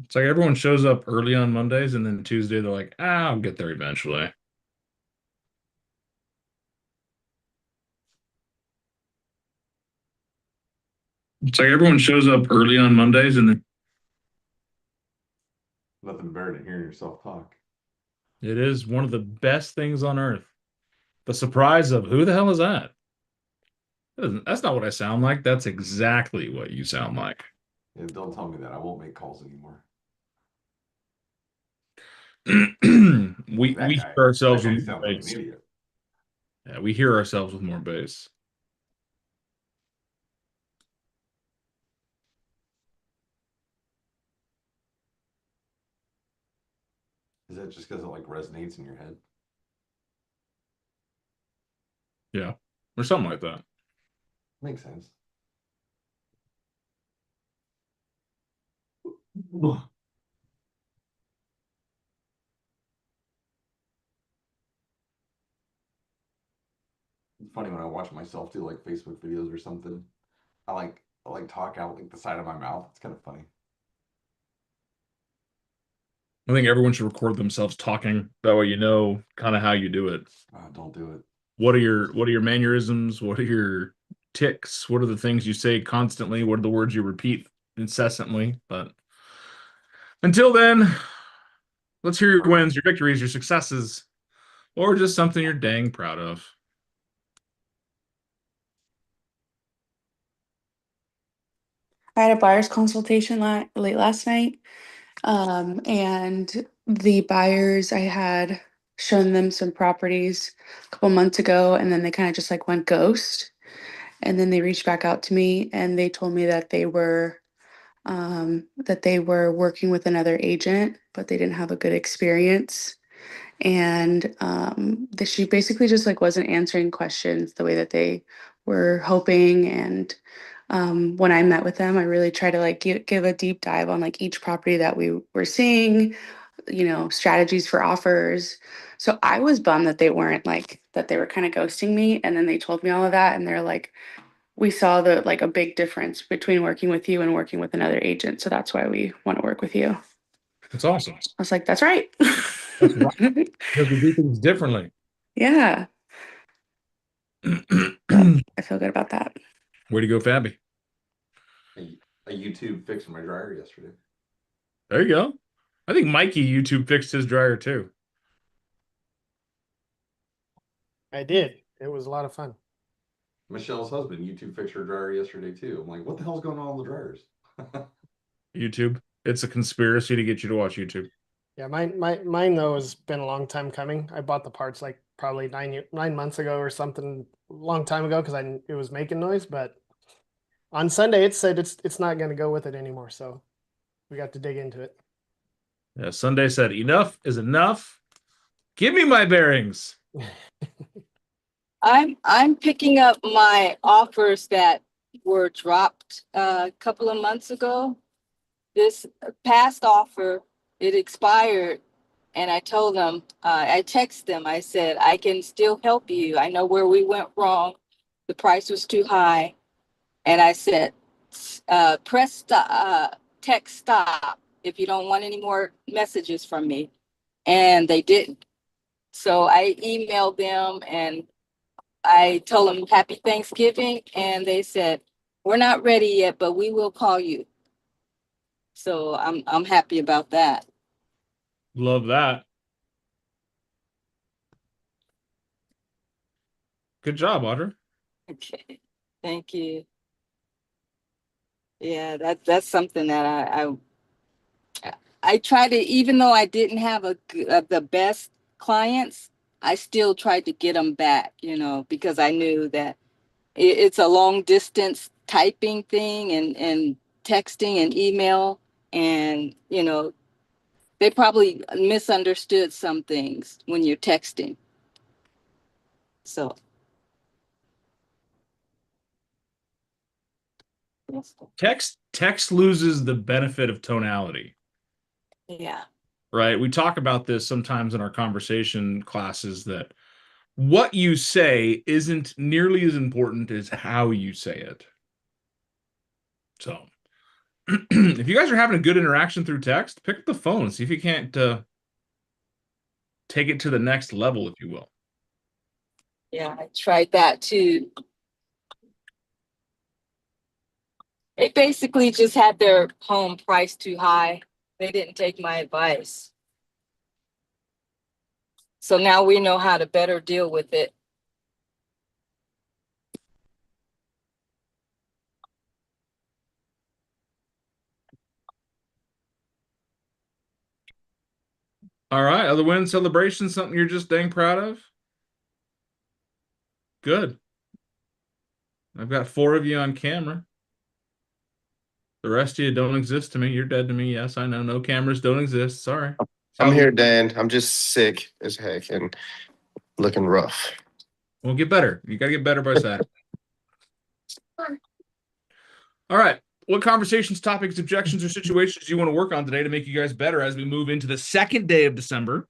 It's like everyone shows up early on Mondays, and then Tuesday they're like, ah, I'll get there eventually. It's like everyone shows up early on Mondays, and then Nothing better than hearing yourself talk. it is one of the best things on earth. The surprise of who the hell is that? That's not what I sound like. That's exactly what you sound like. Yeah, don't tell me that. I won't make calls anymore. We hear That ourselves guy with more sounds like an bass. idiot. Yeah, we hear ourselves with more bass. Is that just because it like resonates in your head? Yeah, or something like that. Makes sense. It's funny when I watch myself do like Facebook videos or something. I like talk out like the side of my mouth. It's kind of funny. I think everyone should record themselves talking. That way you know kind of how you do it. Don't do it. What are your mannerisms? What are your ticks? What are the things you say constantly? What are the words you repeat incessantly? But until then, let's hear your wins, your victories, your successes, or just something you're dang proud of. I had a buyer's consultation late last night, and the buyers I had shown them some properties a couple months ago, and then they kind of just like went ghost. And then they reached back out to me, and they told me that they were working with another agent, but they didn't have a good experience. And that she basically just like wasn't answering questions the way that they were hoping. And when I met with them, I really tried to like give a deep dive on like each property that we were seeing, strategies for offers. So I was bummed that they weren't like that they were kind of ghosting me. And then they told me all of that, and they're like, we saw the like a big difference between working with you and working with another agent. So that's why we want to work with you. I It's awesome. was like, that's right. That's right. Because we do things differently. Yeah. So Way I feel good about that. to go, Fabby. A YouTube fixed my dryer yesterday. There you go. I think Mikey YouTube fixed his dryer too. I did. It was a lot of fun. Michelle's husband YouTube fixed her dryer yesterday too. I'm like, what the hell's going on with the dryers? YouTube. It's a conspiracy to get you to watch YouTube. Yeah, mine though has been a long time coming. I bought the parts like probably 9 months ago or something, a long time ago because I it was making noise. But on Sunday it said it's not going to go with it anymore, so we got to dig into it. Yeah, Sunday said, enough is enough. Give me my bearings. I'm picking up my offers that were dropped a couple of months ago. This past offer, it expired, and I told them, I texted them, I said, I can still help you. I know where we went wrong. The price was too high. And I said, press stop, text stop if you don't want any more messages from me. And they didn't. So I emailed them and I told them happy Thanksgiving, and they said, we're not ready yet, but we will call you. So I'm happy about that. Love that. Good job, Audra. Okay. Thank you. Yeah, that's something that I try to, even though I didn't have the best clients, I still tried to get them back, because I knew that it's a long distance typing thing and texting and email, and they probably misunderstood some things when you're texting. So yes. Text loses the benefit of tonality, Yeah. right? We talk about this sometimes in our conversation classes that what you say isn't nearly as important as how you say it. So if you guys are having a good interaction through text, pick up the phone. See if you can't take it to the next level, if you will. Yeah, I tried that too. They basically just had their home priced too high. They didn't take my advice. So now we know how to better deal with it. All right. Other win celebration, something you're just dang proud of? Good. I've got 4 of you on camera. The rest of you don't exist to me. You're dead to me. Yes, I know. No cameras don't exist. Sorry. I'm here, Dan. I'm just sick as heck and looking rough. We'll get better. You got to get better by Saturday. All right. What conversations, topics, objections, or situations do you want to work on today to make you guys better as we move into the second day of December?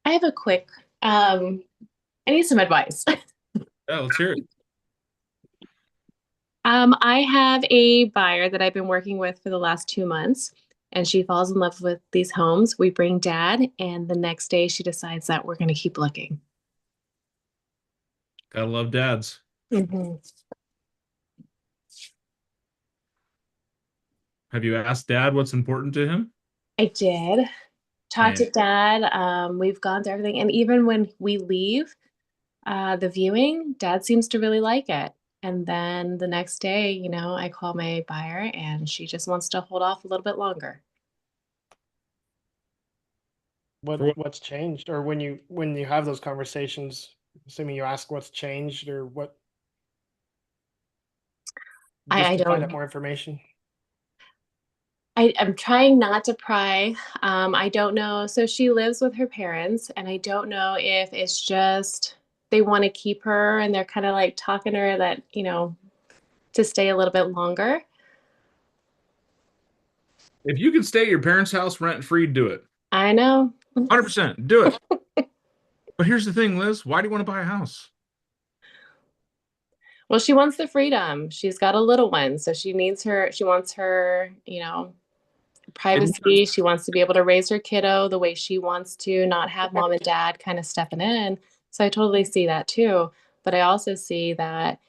I have a quick, I need some advice. Yeah, let's hear it. I have a buyer that I've been working with for the last 2 months, and she falls in love with these homes. We bring dad, and the next day she decides that we're going to keep looking. Gotta love dads. Mm-hmm. Have you asked dad what's important to him? I did talk to dad. We've gone through everything, and even when we leave the viewing, dad seems to really like it. And then the next day, you know, I call my buyer and she just wants to hold off a little bit longer. What's changed? Or when you have those conversations, assuming you ask what's changed or what? I To find don't. out more information. I'm trying not to pry. I don't know. So she lives with her parents, and I don't know if it's just they want to keep her and they're kind of like talking to her that, you know, to stay a little bit longer. If you can stay at your parents' house rent free, do it. I know. 100%. Do it. But here's the thing, Liz. Why do you want to buy a house? Well, she wants the freedom. She's got a little one, so she wants her, you know, privacy. She wants to be able to raise her kiddo the way she wants to, not have mom and dad kind of stepping in. So I totally see that too. But I also see that,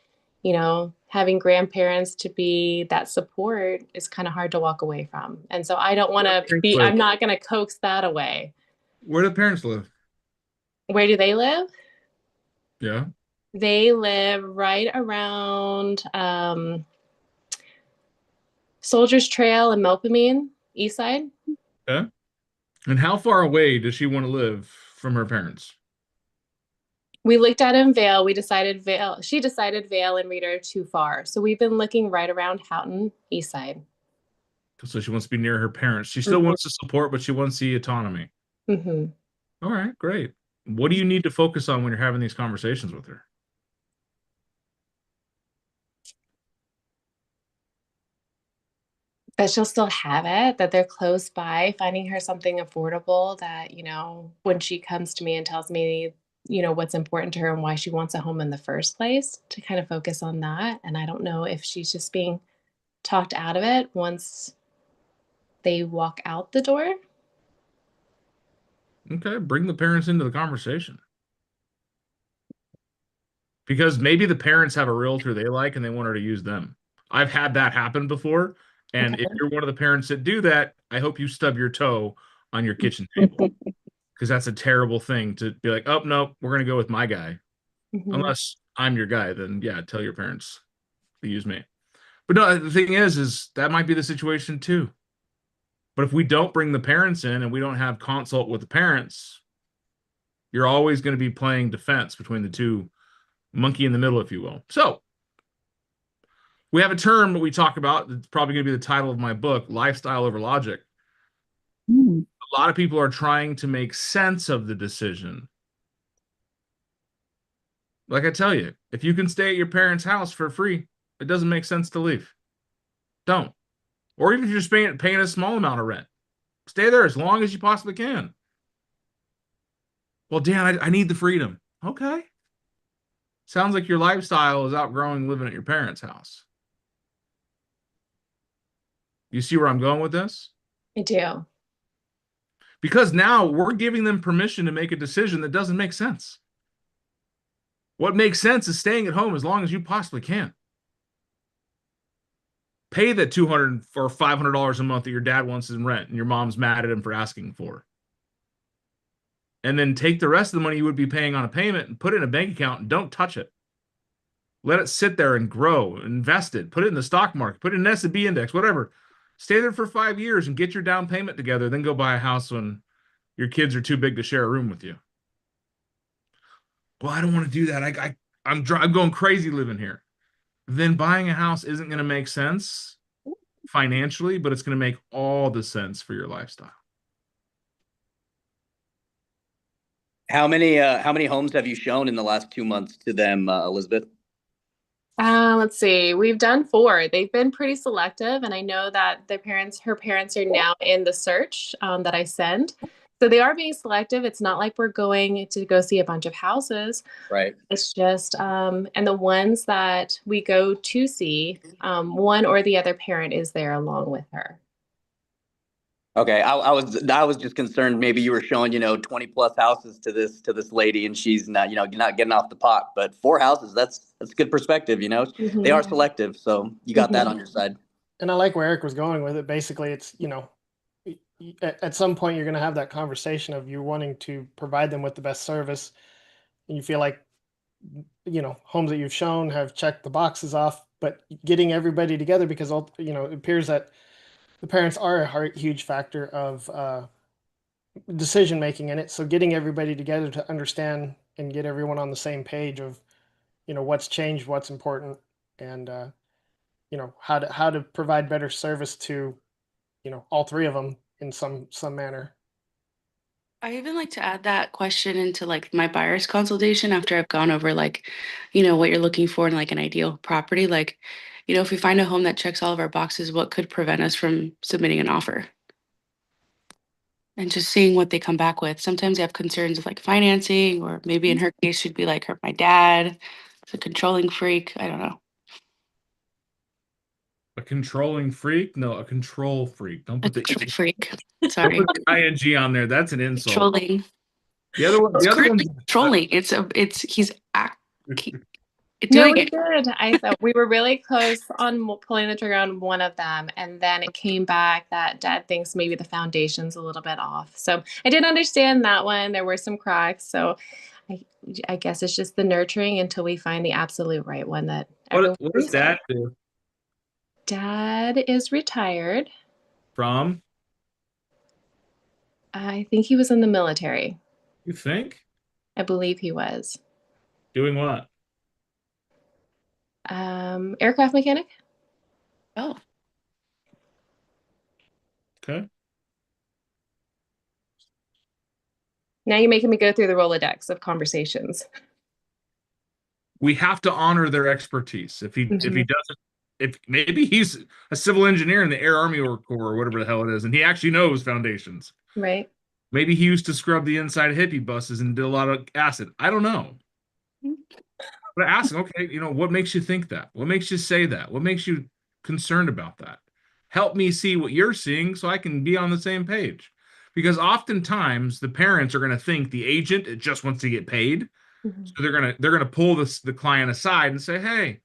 you know, having grandparents to be that support is kind of hard to walk away from. And so I don't want to be, I'm not going to coax that away. Where do the parents live? Where do they live? Yeah. They live right around Soldiers Trail and Melpomene, east side. Okay. And how far away does she want to live from her parents? We looked at in Vale. We decided Vale. She decided Vale and Reed are too far. So we've been looking right around Houghton, east side. So she wants to be near her parents. She still wants the support, but she wants the autonomy. Mm-hmm. All right, great. What do you need to focus on when you're having these conversations with her? That she'll still have it, that they're close by, finding her something affordable that, you know, when she comes to me and tells me, you know, what's important to her and why she wants a home in the first place, to kind of focus on that. And I don't know if she's just being talked out of it once they walk out the door. Okay, bring the parents into the conversation. Because maybe the parents have a realtor they like and they want her to use them. I've had that happen before. And if you're one of the parents that do that, I hope you stub your toe on your kitchen table. Because that's a terrible thing to be like, oh, no, we're going to go with my guy. Mm-hmm. Unless I'm your guy, then yeah, tell your parents to use me. But no, the thing is that might be the situation too. But if we don't bring the parents in and we don't have consult with the parents, you're always going to be playing defense between the two, monkey in the middle, if you will. So we have a term that we talk about. It's probably going to be the title of my book, Lifestyle Over Logic. A lot of people are trying to make sense of the decision. Like I tell you, if you can stay at your parents' house for free, it doesn't make sense to leave. Don't. Or even if you're just paying a small amount of rent, stay there as long as you possibly can. Well, Dan, I need the freedom. Okay. Sounds like your lifestyle is outgrowing living at your parents' house. You see where I'm going with this? I do. Because now we're giving them permission to make a decision that doesn't make sense. What makes sense is staying at home as long as you possibly can. Pay the $200 or $500 a month that your dad wants in rent and your mom's mad at him for asking for. And then take the rest of the money you would be paying on a payment and put it in a bank account and don't touch it. Let it sit there and grow, invest it, put it in the stock market, put it in an S&P index, whatever. Stay there for 5 years and get your down payment together, then go buy a house when your kids are too big to share a room with you. Well, I don't want to do that. I'm going crazy living here. Then buying a house isn't going to make sense financially, but it's going to make all the sense for your lifestyle. How many homes have you shown in the last 2 months to them, Elizabeth? Let's see. We've done 4. They've been pretty selective, and I know that her parents are now in the search that I send. So they are being selective. It's not like we're going to go see a bunch of houses. Right. It's just, and the ones that we go to see, one or the other parent is there along with her. Okay. I was just concerned maybe you were showing, 20 plus houses to this lady and she's not, not getting off the pot, but 4 houses, that's good perspective, Mm-hmm. They are selective. So you got that on your side. And I like where Eric was going with it. Basically, it's, at some point you're going to have that conversation of you wanting to provide them with the best service. And you feel like, homes that you've shown have checked the boxes off, but getting everybody together because, it appears that the parents are a huge factor of decision making in it. So getting everybody together to understand and get everyone on the same page of, what's changed, what's important, and how to provide better service to, all 3 of them in some manner. I even like to add that question into like my buyer's consultation after I've gone over like, what you're looking for in like an ideal property. Like, if we find a home that checks all of our boxes, what could prevent us from submitting an offer? And just seeing what they come back with. Sometimes they have concerns of like financing, or maybe in her case, she'd be like my dad is a controlling freak. I don't know. A controlling freak? No, a control freak. Don't A put the control freak. don't Sorry. put the ing on there. That's an insult. Controlling. The other one, It's the other currently one. controlling. He's No, doing we it. did. I thought we were really close on pulling the trigger on one of them, and then it came back that Dad thinks maybe the foundation's a little bit off. So I didn't understand that one. There were some cracks. So I guess it's just the nurturing until we find the absolute right one that What does Dad do? Dad is retired. From? I think he was in the military. You think? I believe he was. Doing what? Aircraft mechanic. Oh, Okay. Now you're making me go through the Rolodex of conversations. We have to honor their expertise. If he doesn't, if maybe he's a civil engineer in the Air Army Corps or whatever the hell it is, and he actually knows foundations. Right. Maybe he used to scrub the inside of hippie buses and did a lot of acid. I don't know. But ask him, okay, what makes you think that? What makes you say that? What makes you concerned about that? Help me see what you're seeing so I can be on the same page. Because oftentimes the parents are going to think the agent just wants to get paid. Mm-hmm. So they're gonna pull the client aside and say, hey,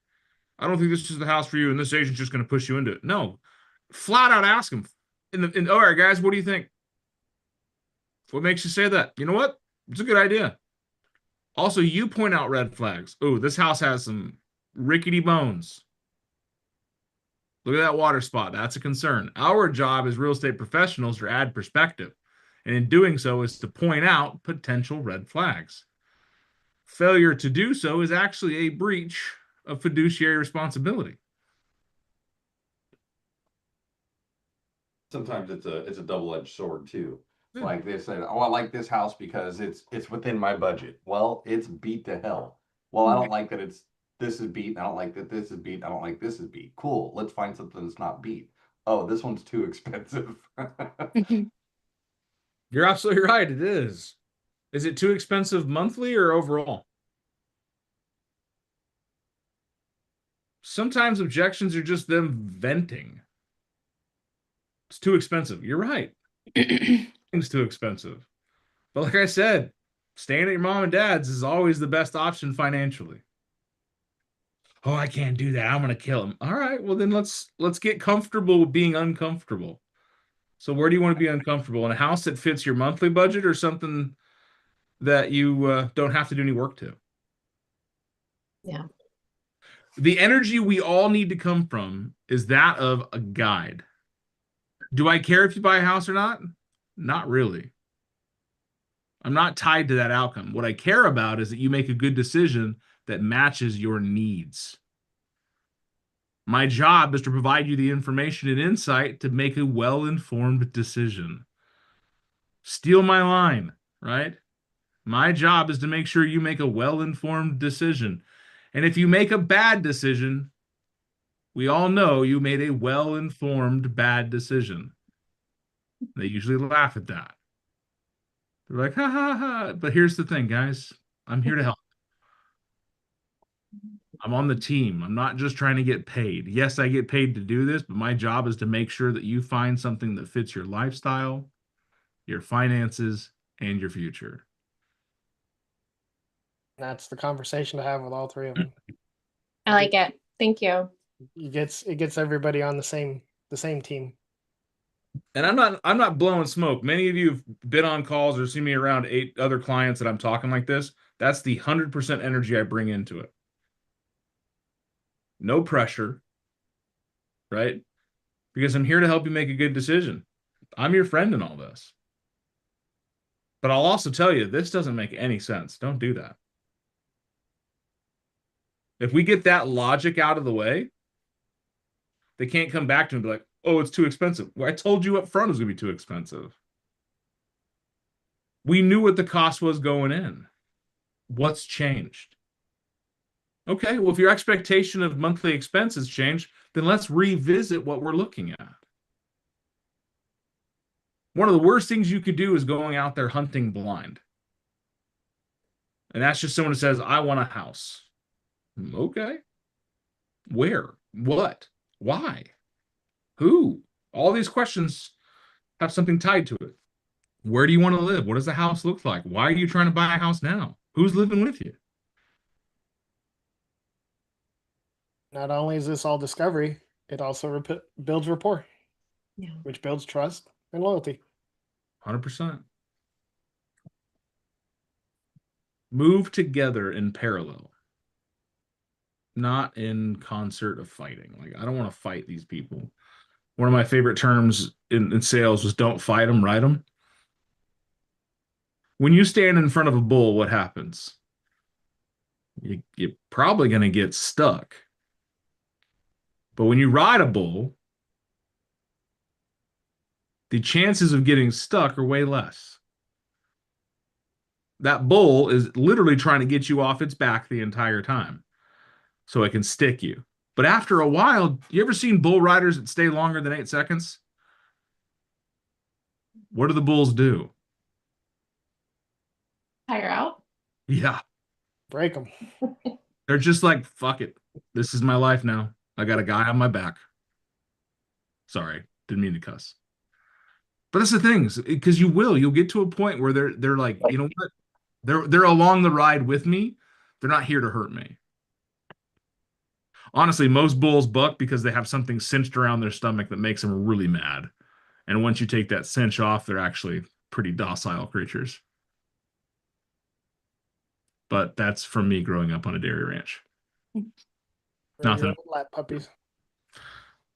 I don't think this is the house for you, and this agent's just gonna push you into it. No, flat out ask them. All right, guys, what do you think? What makes you say that? You know what? It's a good idea. Also, you point out red flags. Oh, this house has some rickety bones. Look at that water spot. That's a concern. Our job as real estate professionals to add perspective, and in doing so is to point out potential red flags. Failure to do so is actually a breach of fiduciary responsibility. Sometimes it's a double-edged sword too. Like they said, oh, I like this house because it's within my budget. Well, it's beat to hell. Well, I don't like that this is beat. I don't like that this is beat. I don't like this is beat. Cool. Let's find something that's not beat. Oh, this one's too expensive. You're absolutely right. It is. Is it too expensive monthly or overall? sometimes objections are just them venting. It's too expensive. You're right. It's too expensive. But like I said, staying at your mom and dad's is always the best option financially. Oh, I can't do that. I'm gonna kill him. All right, well then let's get comfortable with being uncomfortable. So where do you want to be uncomfortable? In a house that fits your monthly budget or something that you don't have to do any work to? Yeah. The energy we all need to come from is that of a guide. Do I care if you buy a house or not? Not really. I'm not tied to that outcome. What I care about is that you make a good decision that matches your needs. My job is to provide you the information and insight to make a well-informed decision. Steal my line, right? My job is to make sure you make a well-informed decision. And if you make a bad decision, we all know you made a well-informed bad decision. They usually laugh at that. They're like, ha ha ha. But here's the thing, guys. I'm here to help. I'm on the team. I'm not just trying to get paid. Yes, I get paid to do this, but my job is to make sure that you find something that fits your lifestyle, your finances, and your future. That's the conversation to have with all three of them. I like it. Thank you. It gets everybody on the same team. And I'm not blowing smoke. Many of you have been on calls or seen me around 8 other clients that I'm talking like this. That's the 100% energy I bring into it. No pressure, right? Because I'm here to help you make a good decision. I'm your friend in all this. But I'll also tell you, this doesn't make any sense. Don't do that. If we get that logic out of the way, they can't come back to me and be like, oh, it's too expensive. Well, I told you up front it was going to be too expensive. We knew what the cost was going in. What's changed? Okay, well, if your expectation of monthly expenses changed, then let's revisit what we're looking at. One of the worst things you could do is going out there hunting blind. And that's just someone who says, I want a house. Okay. Where? What? Why? Who? All these questions have something tied to it. Where do you want to live? What does the house look like? Why are you trying to buy a house now? Who's living with you? Not only is this all discovery, it also builds rapport, Yeah. which builds trust and loyalty. 100%. Move together in parallel, not in concert of fighting. Like, I don't want to fight these people. One of my favorite terms in sales was don't fight them, ride them. When you stand in front of a bull, what happens? You're probably going to get stuck. But when you ride a bull, the chances of getting stuck are way less. That bull is literally trying to get you off its back the entire time so it can stick you. But after a while, you ever seen bull riders that stay longer than 8 seconds? What do the bulls do? Tire out. Yeah. Break them. They're just like, fuck it. This is my life now. I got a guy on my back. Sorry, didn't mean to cuss. But that's the thing, because you'll get to a point where they're like, you know what? They're along the ride with me. They're not here to hurt me. Honestly, most bulls buck because they have something cinched around their stomach that makes them really mad. And once you take that cinch off, they're actually pretty docile creatures. But that's from me growing up on a dairy ranch. Nothing. Lap puppies.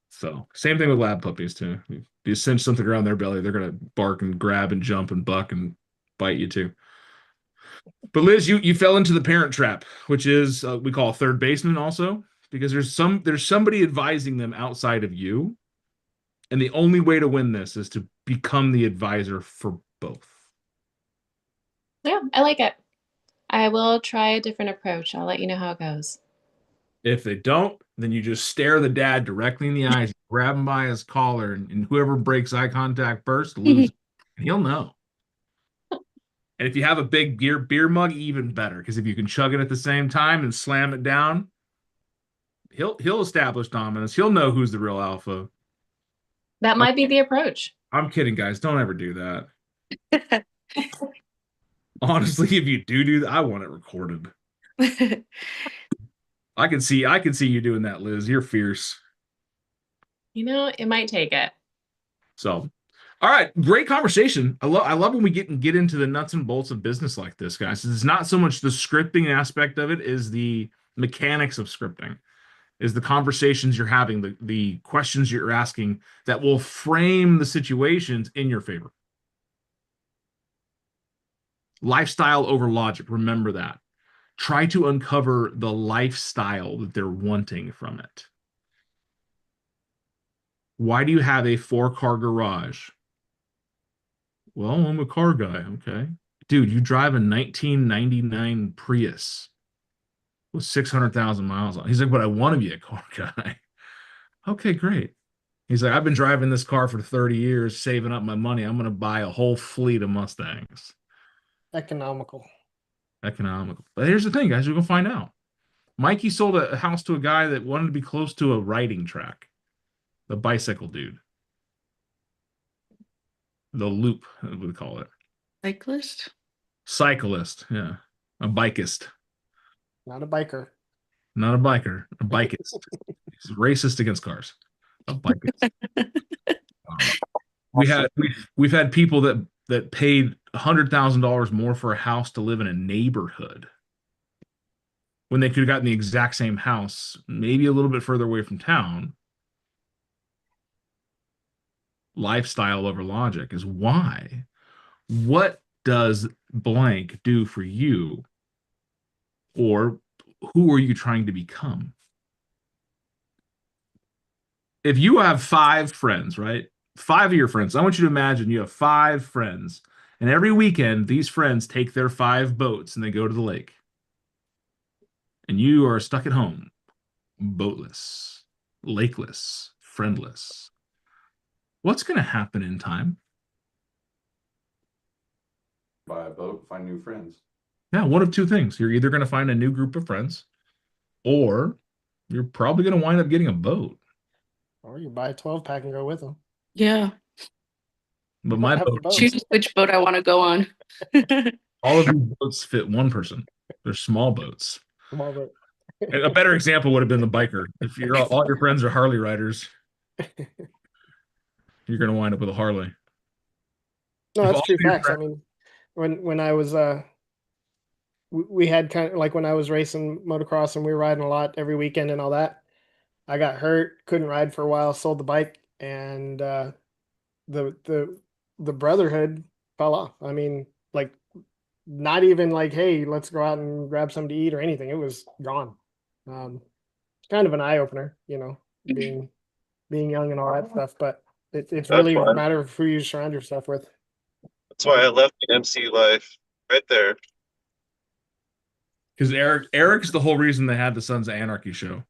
So same thing with lab puppies too. If you cinch something around their belly, they're gonna bark and grab and jump and buck and bite you too. But Liz, you fell into the parent trap, which is we call a third baseman also, because there's somebody advising them outside of you, and the only way to win this is to become the advisor for both. Yeah, I like it. I will try a different approach. I'll let you know how it goes. If they don't, then you just stare the dad directly in the eyes, grab him by his collar, and whoever breaks eye contact first loses. And he'll know. And if you have a big beer mug, even better, because if you can chug it at the same time and slam it down, He'll establish dominance. He'll know who's the real alpha. That might be the approach. I'm kidding, guys. Don't ever do that. Honestly, if you do that, I want it recorded. I can see you doing that, Liz. You're fierce. You know, it might take it. So, all right, great conversation. I love when we get into the nuts and bolts of business like this, guys. It's not so much the scripting aspect of it, is the mechanics of scripting, is the conversations you're having, the questions you're asking that will frame the situations in your favor. Lifestyle over logic. Remember that. Try to uncover the lifestyle that they're wanting from it. Why do you have a 4-car garage? Well, I'm a car guy. Okay. Dude, you drive a 1999 Prius with 600,000 miles on. He's like, but I want to be a car guy. Okay, great. He's like, I've been driving this car for 30 years, saving up my money. I'm going to buy a whole fleet of Mustangs. Economical. But here's the thing, guys, you're going to find out. Mikey sold a house to a guy that wanted to be close to a riding track. The bicycle dude. The loop, what we call it. Cyclist, yeah. A bikist. Not a biker. Not a biker, a bikist. He's racist against cars. A bikist. We've had people that paid $100,000 more for a house to live in a neighborhood when they could have gotten the exact same house, maybe a little bit further away from town. Lifestyle over logic is why. What does blank do for you? Or who are you trying to become? If you have 5 friends, right? 5 of your friends. I want you to imagine you have 5 friends. And every weekend, these friends take their 5 boats and they go to the lake. And you are stuck at home, boatless, lakeless, friendless. What's going to happen in time? Buy a boat, find new friends. Yeah, one of 2 things. You're either going to find a new group of friends, or you're probably going to wind up getting a boat. Or you buy a 12-pack and go with them. Yeah. But my Have a boat, boat. Choose which boat I want to go on. all of these boats fit one person. They're small boats. Small boat. And a better example would have been the biker. If you're all your friends are Harley riders, you're going to wind up with a Harley. No, If that's all true of your facts. I mean, when I was we had kind of like when I was racing motocross and we were riding a lot every weekend and all that. I got hurt, couldn't ride for a while, sold the bike, and the brotherhood fell off. I mean, like not even like, hey, let's go out and grab something to eat or anything. It was gone. Kind of an eye opener, you know, being young and all that stuff. But it's really a fine. matter of who you surround yourself with. That's why I left the MC life right there. Because Eric's the whole reason they had the Sons of Anarchy show.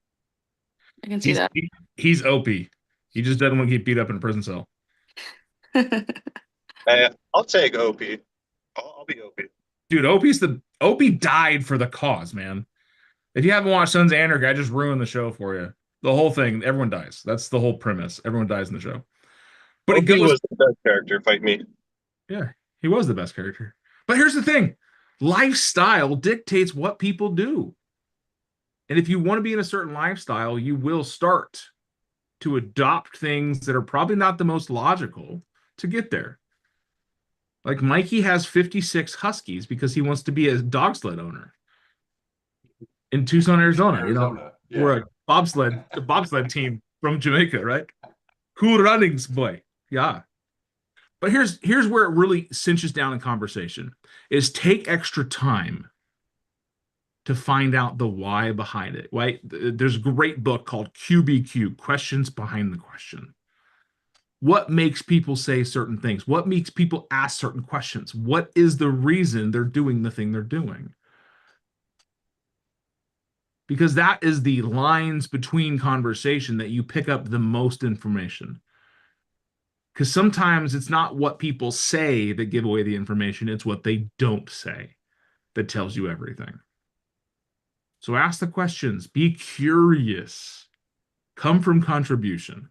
I can see that. He's OP. He just doesn't want to get beat up in a prison cell. I'll take OP. I'll be OP. Dude, OP died for the cause, man. If you haven't watched Sons of Anarchy, I just ruined the show for you. The whole thing, everyone dies. That's the whole premise. Everyone dies in the show. But OP it goes, was the best character. Fight me. yeah, he was the best character. But here's the thing. Lifestyle dictates what people do. And if you want to be in a certain lifestyle, you will start to adopt things that are probably not the most logical to get there. Like Mikey has 56 Huskies because he wants to be a dog sled owner in Tucson, Arizona. You know, yeah. we're a bobsled team from Jamaica, right? Cool runnings, boy. Yeah. But here's where it really cinches down in conversation is take extra time to find out the why behind it, right? There's a great book called QBQ, Questions Behind the Question. What makes people say certain things? What makes people ask certain questions? What is the reason they're doing the thing they're doing? Because that is the lines between conversation that you pick up the most information. Because sometimes it's not what people say that give away the information, it's what they don't say that tells you everything. So ask the questions, be curious. come from contribution.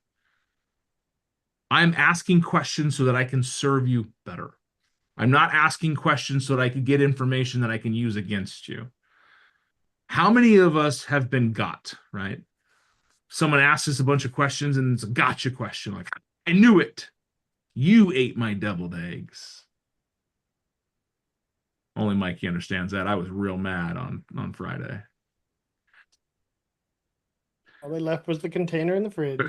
I'm asking questions so that I can serve you better. I'm not asking questions so that I can get information that I can use against you. How many of us have been got, right? Someone asks us a bunch of questions and it's a gotcha question. Like, I knew it. You ate my deviled eggs. Only Mikey understands that. I was real mad on Friday. All they left was the container in the fridge.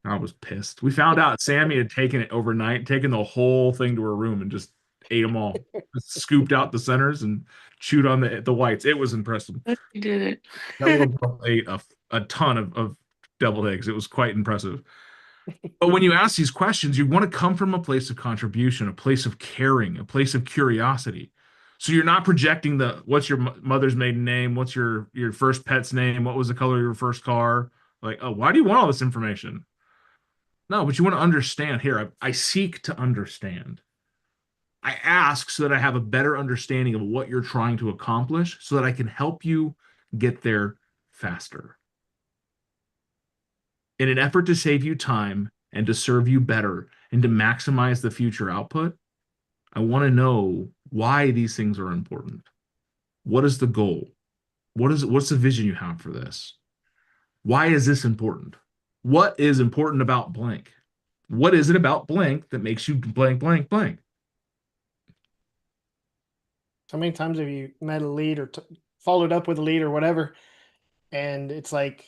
I was pissed. We found out Sammy had taken it overnight, taken the whole thing to her room and just ate them all. Scooped out the centers and chewed on the whites. It was impressive. You did it. That little girl ate a ton of deviled eggs. It was quite impressive. But when you ask these questions, you want to come from a place of contribution, a place of caring, a place of curiosity. So you're not projecting what's your mother's maiden name, what's your first pet's name, what was the color of your first car, like, oh, why do you want all this information? No, but you want to understand. Here, I seek to understand. I ask so that I have a better understanding of what you're trying to accomplish so that I can help you get there faster. In an effort to save you time and to serve you better and to maximize the future output, I want to know why these things are important. What is the goal? What's the vision you have for this? Why is this important? What is important about blank? What is it about blank that makes you blank, blank, blank? How many times have you met a lead or followed up with a lead or whatever, and it's like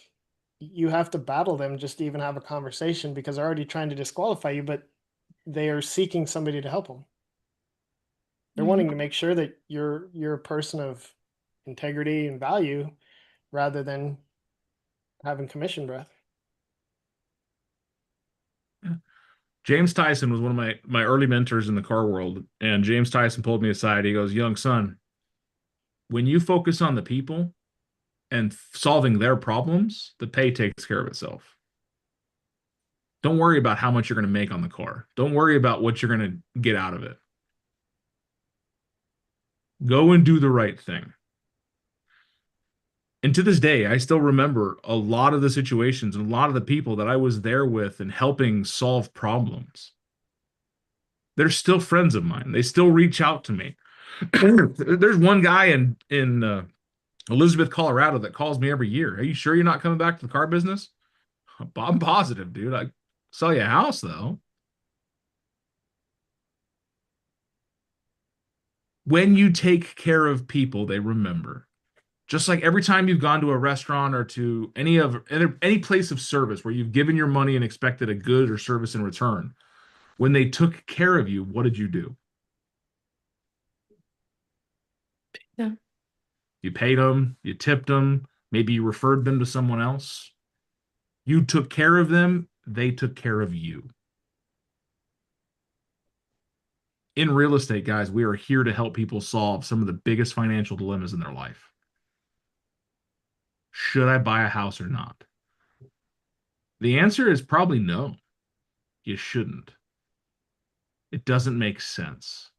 you have to battle them just to even have a conversation because they're already trying to disqualify you, but they are seeking somebody to help them. They're wanting to make sure that you're a person of integrity and value rather than having commission breath. James Tyson was one of my early mentors in the car world. And James Tyson pulled me aside. He goes, young son, when you focus on the people and solving their problems, the pay takes care of itself. Don't worry about how much you're going to make on the car. Don't worry about what you're going to get out of it. Go and do the right thing. And to this day, I still remember a lot of the situations and a lot of the people that I was there with and helping solve problems. They're still friends of mine. They still reach out to me. There's one guy in Elizabeth, Colorado that calls me every year. Are you sure you're not coming back to the car business? I'm positive, dude. I sell you a house, though. When you take care of people, they remember. Just like every time you've gone to a restaurant or to any place of service where you've given your money and expected a good or service in return, when they took care of you, what did you do? Yeah. You paid them, you tipped them, maybe you referred them to someone else. You took care of them, they took care of you. In real estate, guys, we are here to help people solve some of the biggest financial dilemmas in their life. Should I buy a house or not? The answer is probably no. You shouldn't. It doesn't make sense.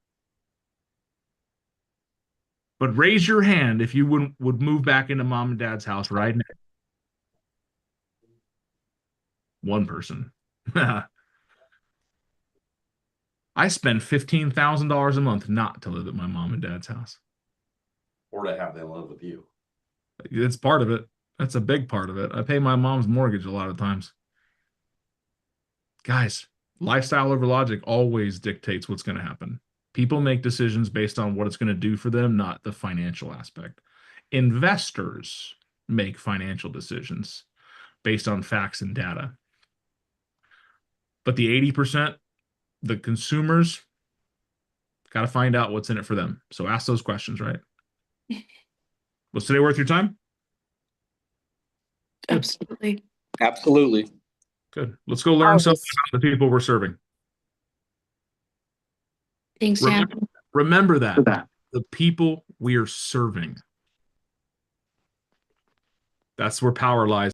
But raise your hand if you would move back into mom and dad's house right now. One person. I spend $15,000 a month not to live at my mom and dad's house. Or to have them live with you. It's part of it. That's a big part of it. I pay my mom's mortgage a lot of times. Guys, lifestyle over logic always dictates what's going to happen. People make decisions based on what it's going to do for them, not the financial aspect. Investors make financial decisions based on facts and data. But the 80%, the consumers, got to find out what's in it for them. So ask those questions, right? Was today worth your time? Absolutely. Absolutely. Good. Let's go learn something about the people we're serving. Thanks, Jan. Remember that. The people we are serving. That's where power lies.